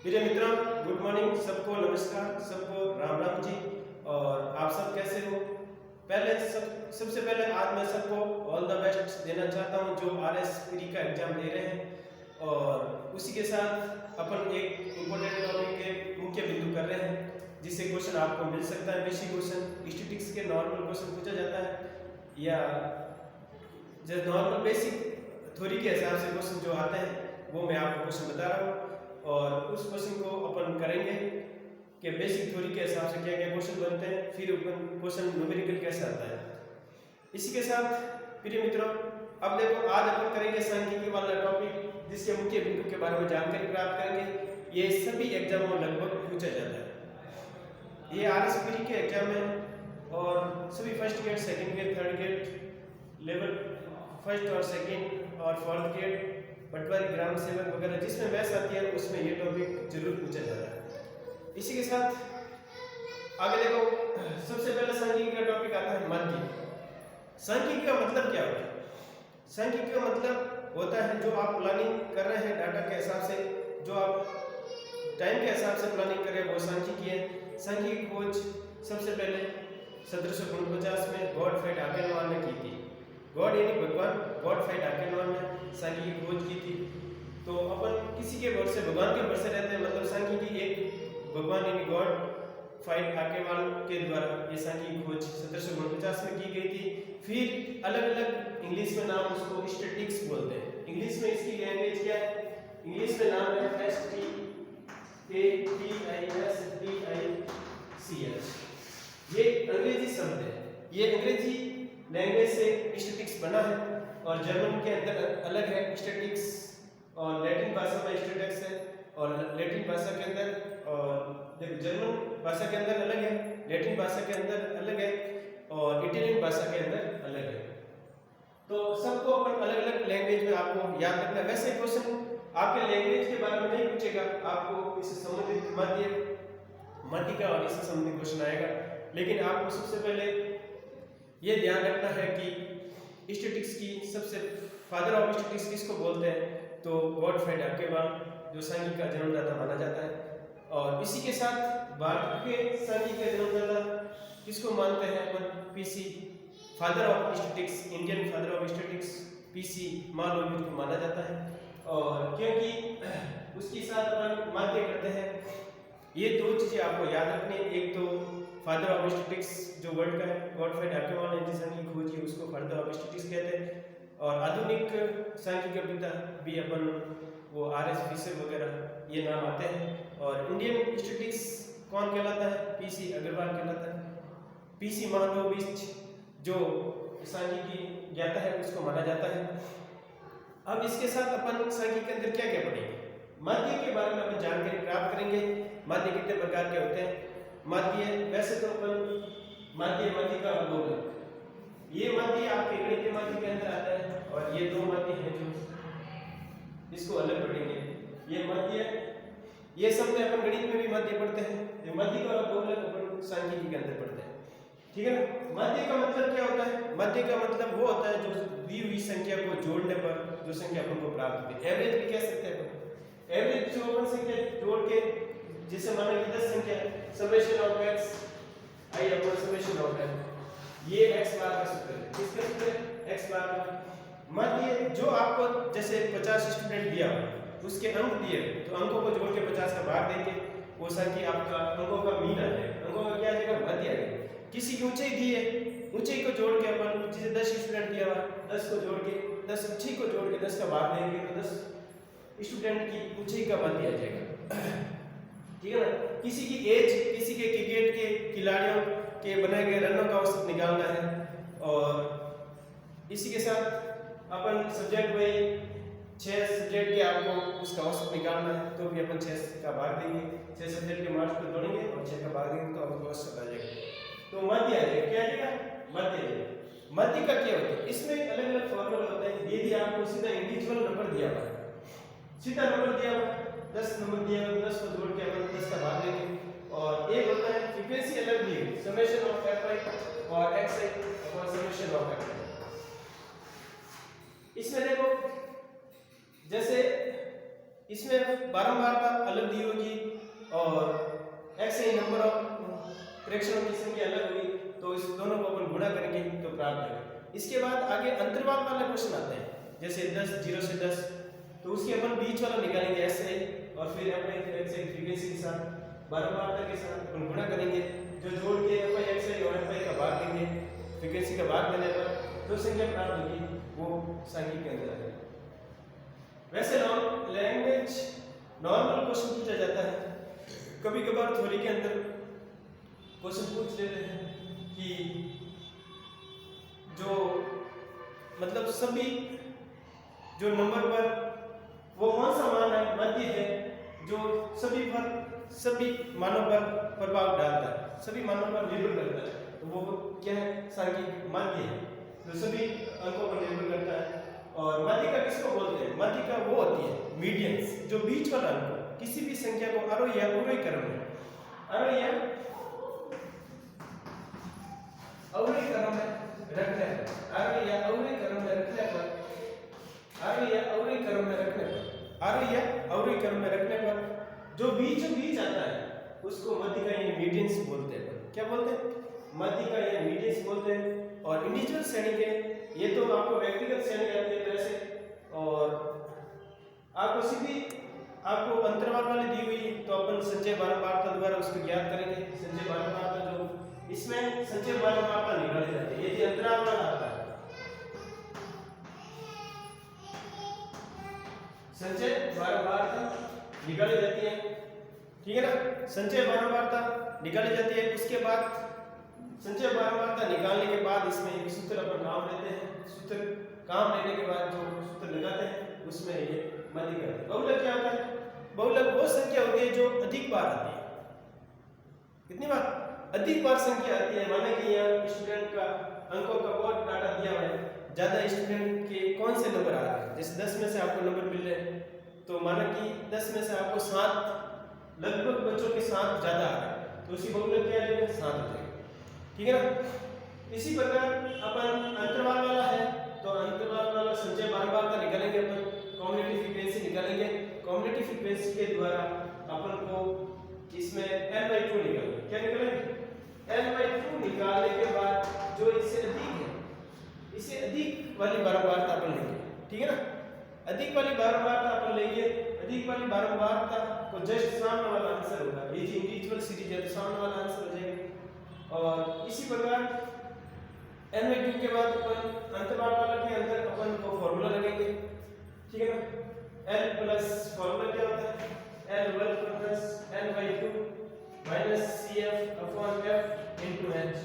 प्रिय मित्रों, good morning. सबको नमस्कार, सबको राम राम जी। और आप सब कैसे हो? सबसे पहले आज मैं सबको ऑल द बेस्ट देना चाहता हूं जो आरएस प्री का एग्जाम दे रहे हैं। और उसी के साथ अपन एक इम्पोर्टेंट टॉपिक के मुख्य बिंदु कर रहे हैं जिससे क्वेश्चन आपको मिल सकता है। बेसिक क्वेश्चन, स्टैटिस्टिक्स के नॉर्मल क्वेश्चन पूछा जाता है या जो नॉर्मल बेसिक थ्योरी के हिसाब से क्वेश्चन जो आते हैं वो मैं आपको क्वेश्चन बता रहा हूँ। और उस क्वेश्चन को अपन करेंगे कि बेसिक थ्योरी के हिसाब से क्या क्या क्वेश्चन बनते हैं, फिर अपन क्वेश्चन न्यूमेरिकल कैसे आता है। इसी के साथ प्रिय मित्रों, अब देखो आज अपन करेंगे सांख्यिकी वाला टॉपिक जिसके मुख्य बिंदु के बारे में जानकारी प्राप्त करेंगे। ये सभी एग्जामों में लगभग पूछा जाता है। ये आरएसपी के एग्जाम में और सभी first grade, second grade, third grade level, first और सेकंड और फोर्थ ग्रेड, पटवारी, ग्राम सेवक वगैरह जिसमें मैथ्स आती है उसमें ये टॉपिक जरूर पूछा जाता है। इसी के साथ आगे देखो, सबसे पहले सांख्यिकी का टॉपिक आता है माध्यिक। सांख्यिकी का मतलब क्या होता है? सांख्यिकी का मतलब होता है जो आप प्लानिंग कर रहे हैं डाटा के हिसाब से, जो आप टाइम के हिसाब से प्लानिंग कर रहे हैं वो सांख्यिकी है। सांख्यिकी खोज सबसे पहले 1749 में गॉडफ्राइड हाकेनवाल ने की थी। गॉड यानी भगवान, गॉडफ्राइड हाकेनवाल ने सांख्यिकी खोज की थी। तो अपन किसी के भरोसे, भगवान के भरोसे रहते हैं, मतलब सांख्यिकी एक भगवान यानी गॉडफ्राइड हाकेनवाल के द्वारा ये सांख्यिकी खोज 1749 में की गई थी। फिर अलग अलग इंग्लिश में नाम उसको स्टैटिस्टिक्स बोलते हैं। इंग्लिश में इसकी लैंग्वेज क्या है? इंग्लिश में नाम है STATISTICS। ये अंग्रेजी शब्द है, ये अंग्रेजी लैंग्वेज से स्टैटिस्टिक्स बना है। और जर्मन के अंदर अलग है स्टैटिस्टिक्स, और लैटिन भाषा में स्टैटिस्टिक्स है। और लैटिन भाषा के अंदर, और जर्मन भाषा के अंदर अलग है, लैटिन भाषा के अंदर अलग है, और इटालियन भाषा के अंदर अलग है। तो सबको अपन अलग अलग लैंग्वेज में आपको याद रखना है। वैसे क्वेश्चन आपके लैंग्वेज के बारे में नहीं पूछेगा, आपको इससे संबंधित माध्यिका और इससे संबंधित क्वेश्चन आएगा। लेकिन आपको सबसे पहले ये ध्यान रखना है कि स्टैटिस्टिक्स की सबसे फादर ऑफ स्टैटिस्टिक्स किसको बोलते हैं? तो गॉडफ्राइड हाकेनवाल, जो सांख्यिकी का जन्मदाता माना जाता है। और इसी के साथ भारत के सांख्यिकी का जन्मदाता किसको मानते हैं अपन? PC, father of statistics, Indian father of statistics PC Mahalanobis को माना जाता है। और क्योंकि उसके साथ अपन माध्य करते हैं, ये दो चीजें आपको याद रखनी है। एक तो फादर ऑफ स्टैटिस्टिक्स जो वर्ल्ड का है, गॉडफ्राइड हाकेनवाल ने जिस सांख्यिकी खोज की उसको फादर ऑफ स्टैटिस्टिक्स कहते हैं। और आधुनिक सांख्यिकी का पिता भी अपन वो आरएस फिशर वगैरह ये नाम आते हैं। और इंडियन स्टैटिस्टिक्स कौन कहलाता है? पीसी अग्रवाल कहलाता है। पीसी महालनोबिस जो सांख्यिकी ज्ञाता है उसको माना जाता है। अब इसके साथ अपन सांख्यिकी के अंदर क्या क्या पढ़ेंगे? माध्य के बारे में अपन जानकारी प्राप्त करेंगे। माध्य कितने प्रकार के होते हैं? माध्य वैसे तो अपन माध्य का अवलोकन, ये माध्य आपके गणितीय माध्य के अंदर आता है। और ये दो माध्य हैं जो इसको अलग पढ़ेंगे। ये माध्य, ये सब में अपन गणित में भी माध्य पढ़ते हैं। ये माध्य का अवलोकन अपन सांख्यिकी के अंदर पढ़ते हैं, ठीक है ना। माध्य का मतलब क्या होता है? माध्य का मतलब वो होता है जो दी हुई संख्या को जोड़ने पर जो संख्या अपन को प्राप्त होती है। एवरेज भी कह सकते हैं अपन। एवरेज जो अपन संख्या जोड़ के, जैसे माने कि 10 संख्या, summation of x i upon summation of n, ये x बार का सूत्र है। किसका सूत्र है? x बार का। माध्य जो आपको जैसे 50 स्टूडेंट दिया हो, उसके अंक दिए तो अंकों को जोड़ के 50 का भाग देंगे, वो संख्या आपका अंकों का मीन आ जाएगा। अंकों का क्या आ जाएगा? माध्य आ जाएगा। किसी की ऊंचाई दी है, ऊंचाई को जोड़ के अपन, जैसे 10 स्टूडेंट दिया हुआ, 10 को जोड़ के 10 ऊंचाई को जोड़ के 10 का भाग देंगे तो 10 स्टूडेंट की ऊंचाई का माध्य आ जाएगा, ठीक है ना। किसी की एज, किसी के क्रिकेट के खिलाड़ियों के बनाए गए रनों का औसत निकालना है। और इसी के साथ अपन सब्जेक्ट में 6 सब्जेक्ट के आपको उसका औसत निकालना है, तो भी अपन 6 का भाग देंगे। 6 सब्जेक्ट के मार्क्स को जोड़ेंगे और 6 का भाग देंगे तो आपको औसत आ जाएगा, तो माध्य आ जाएगा। क्या आ जाएगा? माध्य आ जाएगा। माध्य का क्या होता है? इसमें अलग अलग फॉर्मूला होते हैं। यदि आपको सीधा इंडिविजुअल नंबर दिया हुआ है, सीधा नंबर दिया हुआ है, 10 नंबर दिया हुआ है, 10 को जोड़ के अपन 10 का भाग देंगे। और एक होता है फ्रीक्वेंसी अलग दी है, समेशन ऑफ fi और xi upon summation of fi। इसमें देखो, जैसे इसमें बारंबारता अलग दी होगी और ऐसे ही नंबर ऑफ फ्रैक्शनों की संख्या अलग होगी, तो इस दोनों को अपन गुणा करेंगे तो प्राप्त होगा। इसके बाद आगे अंतर्वाल वाले क्वेश्चन आते हैं, जैसे 10 0 से 10, तो उसके अपन बीच वाला निकालेंगे ऐसे, और फिर अपने ऐसे फ्रीक्वेंसी के साथ बारंबारता के साथ अपन गुणा करेंगे, जो जोड़ के FI और FI का भाग देंगे, फ्रीक्वेंसी का भाग देने पर जो संख्या प्राप्त होगी वो सांख्यिक के अंदर आएगी। वैसे लैंग्वेज नॉर्मल क्वेश्चन पूछा जाता है, कभी कभार थ्योरी के अंदर क्वेश्चन पूछ लेते हैं कि जो मतलब सभी जो नंबर पर वो कौन सा मान है, मध्य है, जो सभी मानों पर प्रभाव डालता है, सभी मानों पर निर्भर करता है, तो वो क्या है, सांख्यिक माध्य है, जो सभी अंकों पर निर्भर करता है। और माध्यिका किसको बोलते हैं? माध्यिका वो होती है मीडियंस, जो बीच वाला अंक किसी भी संख्या को आरोही या अवरोही क्रम में रखने पर जो बीच आता है उसको माध्यिका यानी मीडियंस बोलते हैं। क्या बोलते हैं? माध्यिका या मीडियंस बोलते हैं। और इंडिविजुअल श्रेणी के, ये तो आपको व्यक्तिगत श्रेणी आती है तरह से, और आपको अंतर्वाल वाली दी हुई है, तो अपन संचय बारंबारता द्वारा उसको ज्ञात करेंगे। संचय बारंबारता जो इसमें संचय बारंबारता निकाली जाती है, यदि अंतराल वाला आता है संचय बारंबारता निकाली जाती है, ठीक है ना। संचय बारंबारता निकाली जाती है, उसके बाद संचय बारंबारता निकालने के बाद इसमें एक सूत्र अपन काम लेते हैं। सूत्र काम लेने के बाद जो सूत्र लगाते हैं उसमें ये माध्यिका। बहुलक क्या होता है? बहुलक वो संख्या होती है जो अधिक बार आती है। कितनी बार? अधिक बार संख्या आती है। माने कि यहाँ स्टूडेंट का अंकों का बहुत डाटा दिया हुआ है, ज्यादा स्टूडेंट के कौन से नंबर आ रहे हैं, जैसे 10 में से आपको नंबर मिल रहे हैं, तो माना कि 10 में से आपको 7 लगभग बच्चों के साथ ज्यादा आ रहा है, तो उसी बहुलक क्या आ जाएगा? 7 हो जाएगा, ठीक है ना। इसी प्रकार अपन अंतर्वाल वाला है, तो अंतर्वाल वाला संचय बारंबारता निकालेंगे, अपन कॉम्बिनेटिव फ्रीक्वेंसी निकालेंगे। कॉम्बिनेटिव फ्रीक्वेंसी के द्वारा अपन को इसमें n/2 निकालेंगे। क्या निकालेंगे? n/2 निकालने के बाद जो इससे अधिक है, इससे अधिक वाली बारंबारता अपन लेंगे, ठीक है ना। अधिक वाली बारंबारता अपन लेंगे। अधिक वाली बारंबारता को जस्ट सामने वाला आंसर होगा, ये जी इंडिविजुअल सीरीज है तो सामने वाला आंसर हो जाएगा। और इसी प्रकार n/2 के बाद अपन अंतराल वाला के अंदर अपन को फॉर्मूला लगेंगे, ठीक है ना। l प्लस फॉर्मूला क्या होता है? l वर्ग plus n/2 minus cf upon f into h,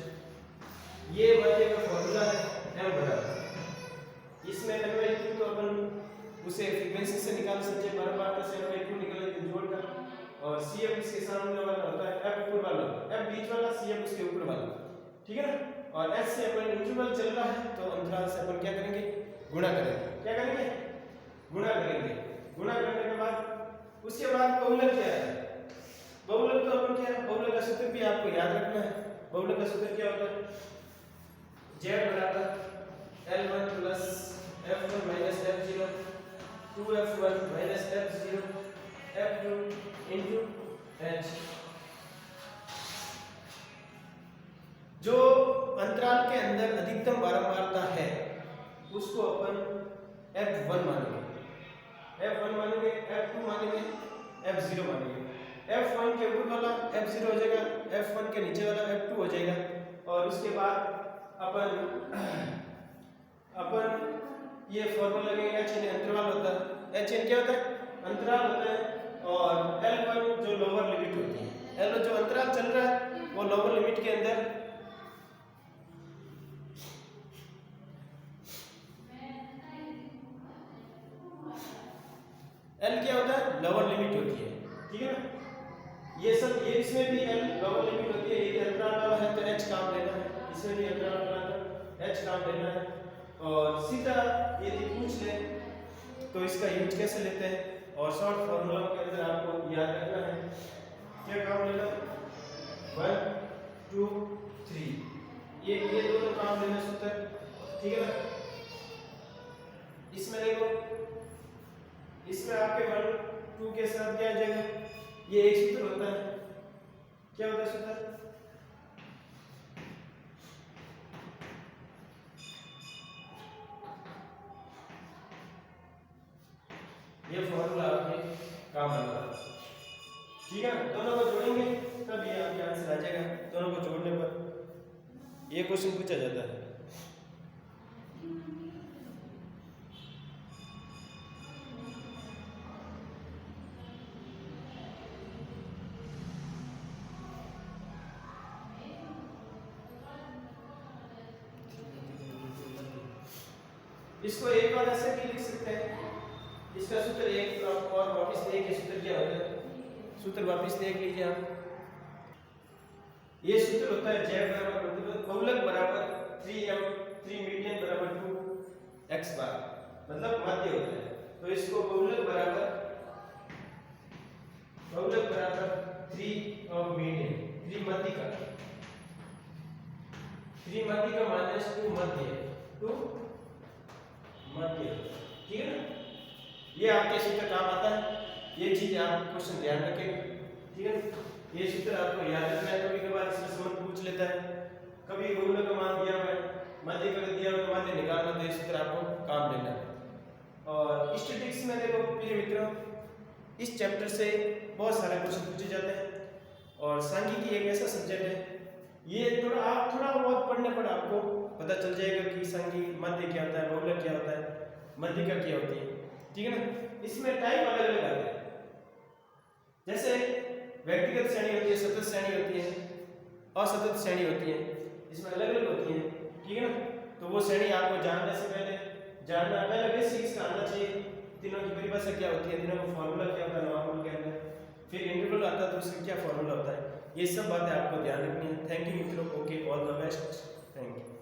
ये माध्य का फॉर्मूला है m बराबर। इसमें n/2 तो अपन उसे फ्रीक्वेंसी से निकाल सकते हैं, बारंबारता से n/2 निकालेंगे जोड़कर, और cf इसके सामने वाला होता है f ऊपर वाला, f बीच वाला, cf उसके ऊपर वाला, ठीक है ना। और s से अपन इंटरवल चल रहा है, तो अंतराल से अपन क्या करेंगे? गुणा करेंगे। क्या करेंगे? गुणा करेंगे। गुणा करने के बाद उसके बाद बहुलक क्या है? बहुलक तो अपन क्या है, बहुलक का सूत्र भी आपको याद रखना है। बहुलक का सूत्र क्या होता है? z बराबर l1 plus f1 minus f0 2f1 minus f0 f2 into h। जो अंतराल के अंदर अधिकतम बारंबारता है उसको अपन f1 मानेंगे, f1 मानेंगे, f2 मानेंगे, f0 मानेंगे। f1 के ऊपर वाला f0 हो जाएगा, f1 के नीचे वाला f2 हो जाएगा। और उसके बाद अपन ये फॉर्मूला लगेगा, h अंतराल होता है। h क्या होता है? अंतराल होता है। और l1 जो लोअर लिमिट होती है, l1 जो अंतराल चल रहा है वो लोअर लिमिट के अंदर L क्या होता है? लोअर लिमिट होती है, ठीक है ना। ये सब, ये इसमें भी L लोअर लिमिट होती है। ये अंतराल वाला है तो H काम लेना है, इसमें भी अंतराल वाला है तो H काम लेना है। और सीधा यदि पूछ ले तो इसका यूज कैसे लेते हैं, और शॉर्ट फॉर्मूला के अंदर आपको याद रखना है क्या काम लेना, 1 2 3, ये दोनों काम लेना सूत्र, ठीक है ना। इसमें देखो, इसमें आपके 1 के साथ क्या आ जाएगा, ये एक सूत्र होता है, क्या होता है सूत्र, ये फॉर्मूला आपके काम आएगा। ठीक है, दोनों को जोड़ेंगे तब ये आपके आंसर आ जाएगा। दोनों को जोड़ने पर ये क्वेश्चन पूछा जाता है। इसको एक बार ऐसे भी लिख सकते हैं, इसका सूत्र एक और वापस देख के सूत्र क्या होता है, सूत्र वापस देख लीजिए आप। ये सूत्र होता है z बराबर प्रतिबल बहुलक बराबर 3m 3 मीडियन बराबर 2x बार, मतलब माध्य होता है। तो इसको बहुलक बराबर 3 ऑफ मीडियन, 3 मध्य का, 3 मध्य का माइनस 2 मध्य, 2 मध्य, ठीक है ना। ये आपके सूत्र काम आता है, ये चीज आप क्वेश्चन ध्यान रखें, ठीक है। ये सूत्र आपको याद रखना है, कभी कभार इसमें समझ पूछ लेता है, कभी बहुलक का मान दिया हुआ है, मध्य का दिया हुआ है, मध्य निकालना, तो ये सूत्र आपको काम लेना है। और स्टैटिस्टिक्स में देखो प्रिय मित्रों, इस चैप्टर से बहुत सारे क्वेश्चन पूछे जाते हैं और सांख्यिकी एक ऐसा सब्जेक्ट है, ये थोड़ा बहुत पढ़ने पर आपको पता चल जाएगा कि सांख्यिकी मध्य क्या होता है, बहुलक क्या होता है, मध्यिका क्या होती है, ठीक है ना। इसमें टाइप अलग अलग आते हैं, जैसे व्यक्तिगत श्रेणी होती है, सतत श्रेणी होती है, असतत श्रेणी होती है, इसमें अलग अलग होती है, ठीक है ना। तो वो श्रेणी आपको जानने से पहले जानना पहले बेसिक इसका आना चाहिए, तीनों की परिभाषा क्या होती है, तीनों का फॉर्मूला क्या होता है, नॉर्मल क्या होता है, फिर इंटरवल आता है तो उसका क्या फॉर्मूला होता है, ये सब बातें आपको ध्यान रखनी है। थैंक यू मित्रों, okay, all the best, thank you.